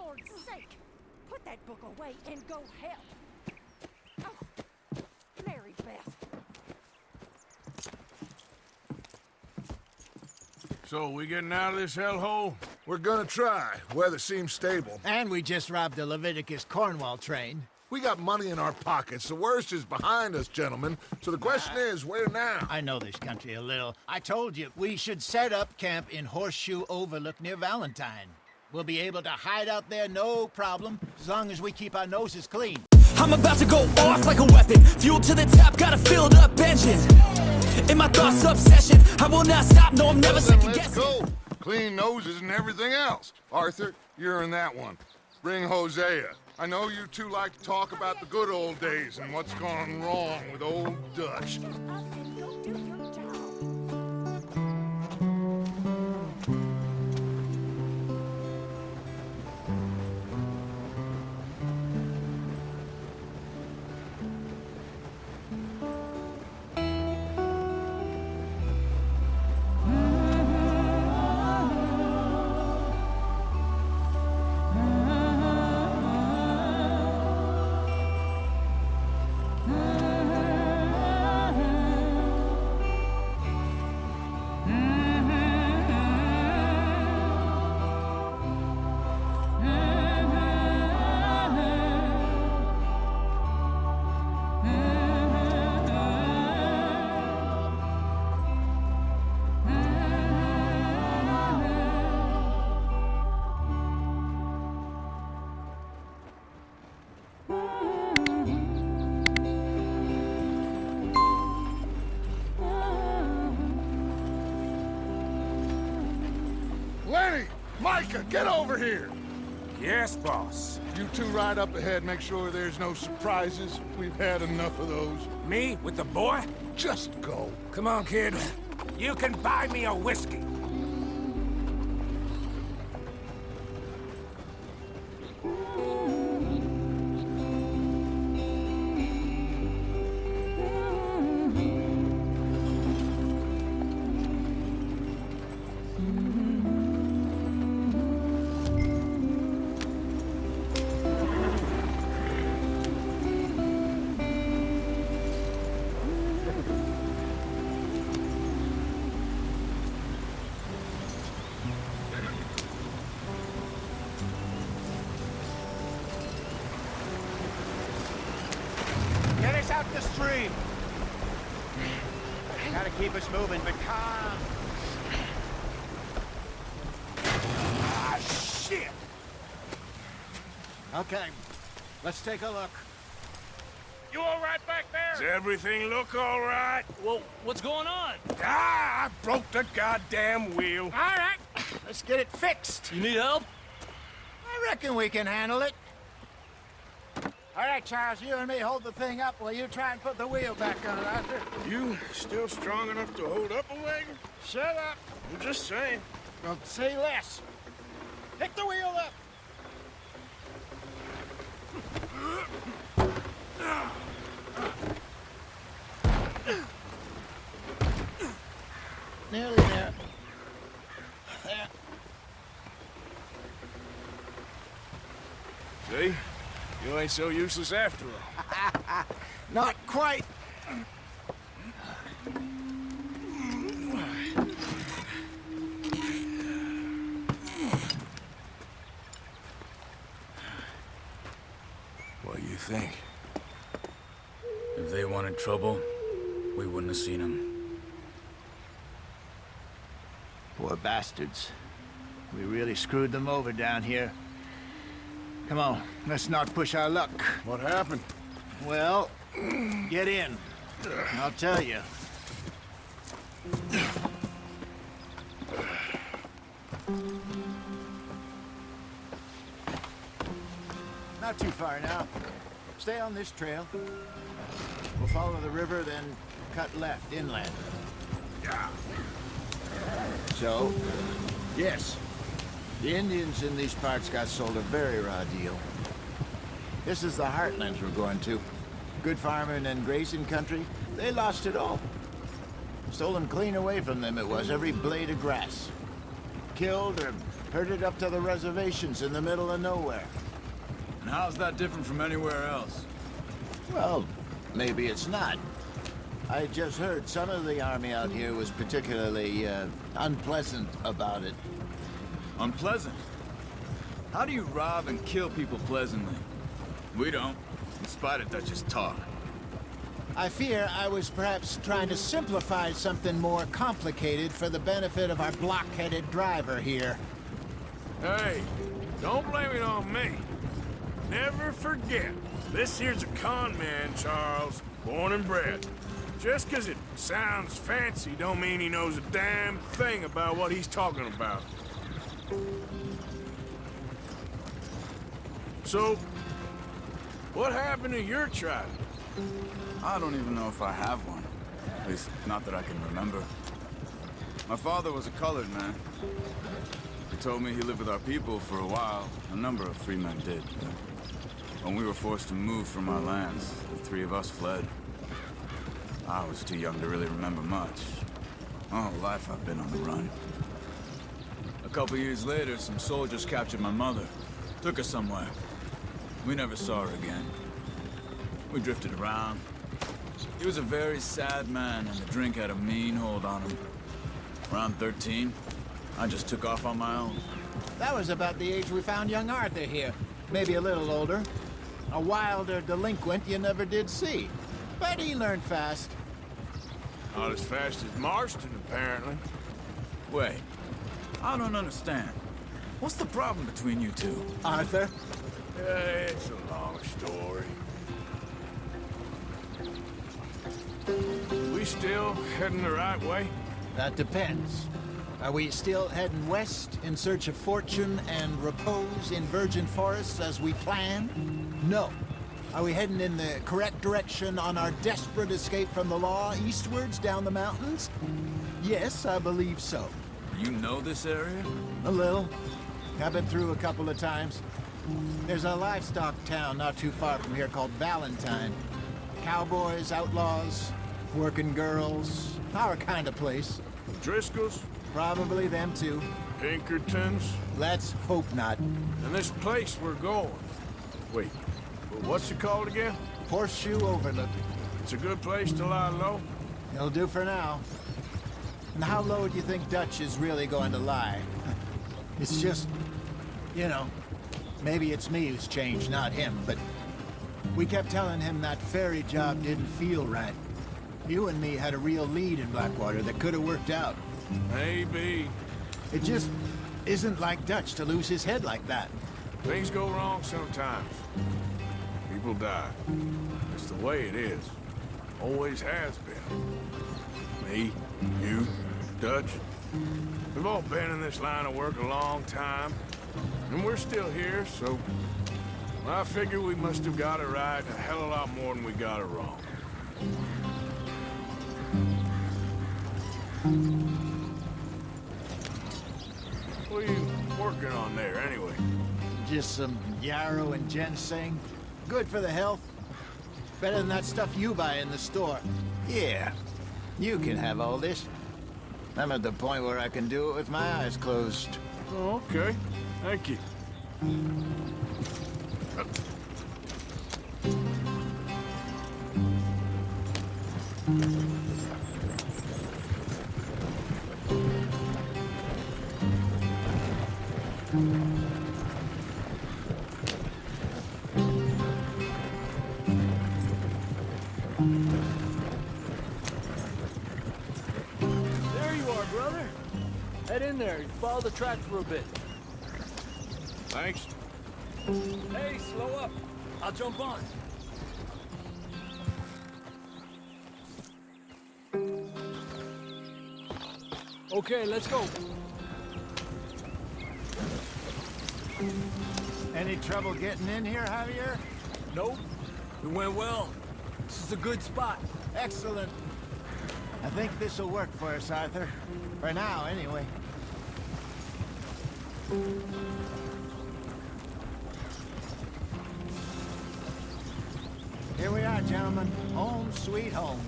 Lord's sake! Put that book away and go help! Oh, Mary Beth. So, we getting out of this hellhole? We're gonna try. Weather seems stable. And we just robbed the Leviticus Cornwall train. We got money in our pockets. The worst is behind us, gentlemen. So the question is, where now? I know this country a little. I told you, we should set up camp in Horseshoe Overlook near Valentine. We'll be able to hide out there, no problem, as long as we keep our noses clean. I'm about to go off like a weapon. Fuel to the top, got a filled up engine. In my thoughts, obsession. I will not stop, no, I'm never second Let's guessing. go. Clean noses and everything else. Arthur, you're in that one. Bring Hosea. I know you two like to talk about the good old days and what's gone wrong with old Dutch. Up and go do your job. Lenny! Micah, get over here! Yes, boss. You two ride up ahead, make sure there's no surprises. We've had enough of those. Me with the boy? Just go. Come on, kid. You can buy me a whiskey. Get us out the stream. Gotta keep us moving, but calm. Ah, shit! Okay, let's take a look. You all right back Does there? everything look all right? Well, what's going on? Ah, I broke the goddamn wheel. All right, let's get it fixed. You need help? I reckon we can handle it. All right, Charles, you and me hold the thing up while you try and put the wheel back on, Arthur. You still strong enough to hold up a wagon? Shut up. I'm just saying. Don't say less. Pick the wheel up. Nearly there. There. See? You ain't so useless after all. Not quite. What do you think? If they wanted trouble, we wouldn't have seen them. Poor bastards. We really screwed them over down here. Come on, let's not push our luck. What happened? Well, get in. I'll tell you. Not too far now. Stay on this trail. We'll follow the river, then cut left inland. Yeah. So, yes, the Indians in these parts got sold a very raw deal. This is the heartlands we're going to. Good farming and grazing country, they lost it all. Stolen clean away from them it was, every blade of grass. Killed or Herded up to the reservations in the middle of nowhere. And how's that different from anywhere else? Well, maybe it's not. I just heard some of the army out here was particularly, unpleasant about it. Unpleasant? How do you rob and kill people pleasantly? We don't, in spite of Dutch's talk. I fear I was perhaps trying to simplify something more complicated for the benefit of our block-headed driver here. Hey, don't blame it on me. Never forget, this here's a con man, Charles, born and bred. Just 'cause it sounds fancy don't mean he knows a damn thing about what he's talking about. So, what happened to your tribe? I don't even know if I have one. At least, not that I can remember. My father was a colored man. He told me he lived with our people for a while. A number of free men did. When we were forced to move from our lands, the three of us fled. I was too young to really remember much. My whole life I've been on the run. A couple years later, some soldiers captured my mother. Took her somewhere. We never saw her again. We drifted around. He was a very sad man, and the drink had a mean hold on him. Around 13, I just took off on my own. That was about the age we found young Arthur here. Maybe a little older. A wilder delinquent you never did see. But he learned fast. Not as fast as Marston, apparently. Wait, I don't understand. What's the problem between you two? Arthur? It's a long story. We still heading the right way? That depends. Are we still heading west in search of fortune and repose in virgin forests as we planned? No. Are we heading in the correct direction on our desperate escape from the law eastwards down the mountains? Yes, I believe so. You know this area? A little. I've been through a couple of times. There's a livestock town not too far from here called Valentine. Cowboys, outlaws, working girls, our kind of place. Driscoll's? Probably them too. Pinkertons? Let's hope not. And this place we're going. Wait, what's it called again? Horseshoe Overlook. It's a good place to lie low? It'll do for now. And how low do you think Dutch is really going to lie? It's just, you know, maybe it's me who's changed, not him, but we kept telling him that ferry job didn't feel right. You and me had a real lead in Blackwater that could have worked out. Maybe. It just isn't like Dutch to lose his head like that. Things go wrong sometimes. People die. It's the way it is. Always has been. Me, you, Dutch. We've all been in this line of work a long time. And we're still here, so... I figure we must have got it right a hell of a lot more than we got it wrong. What are you working on there, anyway? Just some yarrow and ginseng. Good for the health. Better than that stuff you buy in the store. Yeah, you can have all this. I'm at the point where I can do it with my eyes closed. Oh, okay. Thank you. There you are, brother. Head in there and follow the track for a bit. Thanks. Hey, slow up. I'll jump on. Okay, let's go. Any trouble getting in here, Javier? Nope. It went well. This is a good spot. Excellent. I think this'll work for us, Arthur. For now, anyway. Here we are, gentlemen. Home sweet home.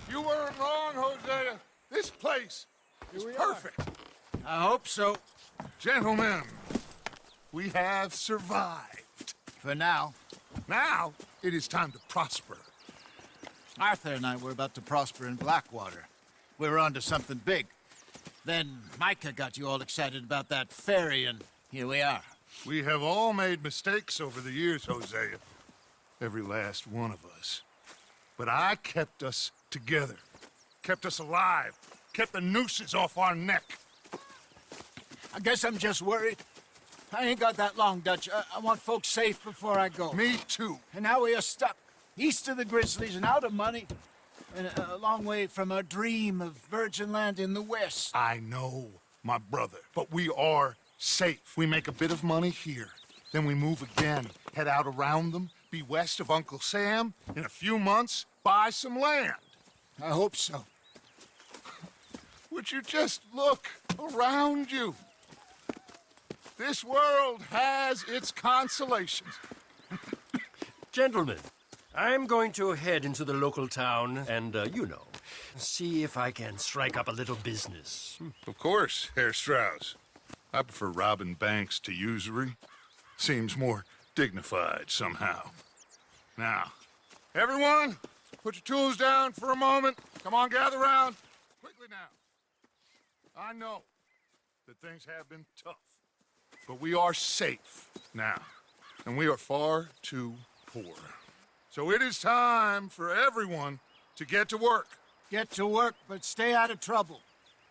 You weren't wrong, Hosea. This place is perfect. I hope so. Gentlemen, we have survived. For now. Now, it is time to prosper. Arthur and I were about to prosper in Blackwater. We were onto something big. Then Micah got you all excited about that ferry, and here we are. We have all made mistakes over the years, Hosea. Every last one of us. But I kept us together. Kept us alive. Kept the nooses off our neck. I guess I'm just worried. I ain't got that long, Dutch. I want folks safe before I go. Me too. And now we are stuck, east of the Grizzlies and out of money, and a long way from our dream of virgin land in the west. I know, my brother, but we are safe. We make a bit of money here, then we move again, head out around them, be west of Uncle Sam, in a few months, buy some land. I hope so. Would you just look around you? This world has its consolations. Gentlemen, I'm going to head into the local town and, see if I can strike up a little business. Of course, Herr Strauss. I prefer robbing banks to usury. Seems more dignified somehow. Now, everyone, put your tools down for a moment. Come on, gather round. Quickly now. I know that things have been tough, but we are safe now, and we are far too poor. So it is time for everyone to get to work. Get to work, but stay out of trouble.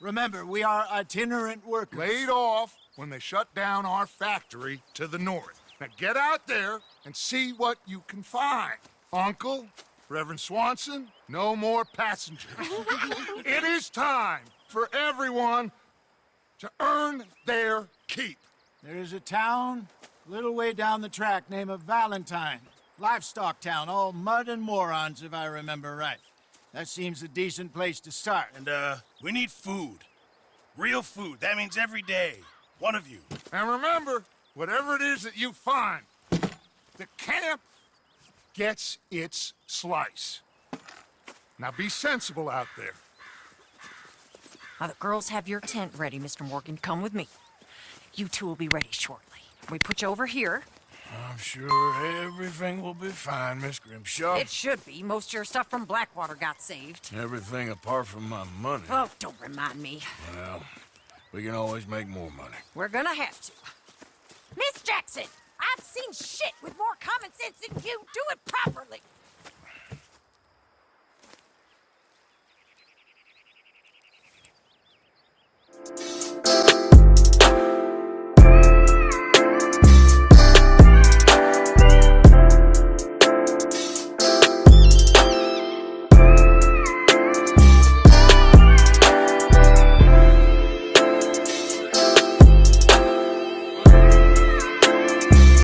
Remember, we are itinerant workers. Laid off when they shut down our factory to the north. Now get out there and see what you can find. Uncle, Reverend Swanson, no more passengers. It is time for everyone to earn their keep. There is a town a little way down the track named Valentine. Livestock town, all mud and morons, if I remember right. That seems a decent place to start. And, we need food. Real food. That means every day. One of you. And remember, whatever it is that you find, the camp gets its slice. Now be sensible out there. Now, the girls have your tent ready, Mr. Morgan. Come with me. You two will be ready shortly. We put you over here. I'm sure everything will be fine, Miss Grimshaw. It should be. Most of your stuff from Blackwater got saved. Everything apart from my money. Oh, don't remind me. Well, we can always make more money. We're gonna have to. Miss Jackson, I've seen shit with more common sense than you. Do it properly.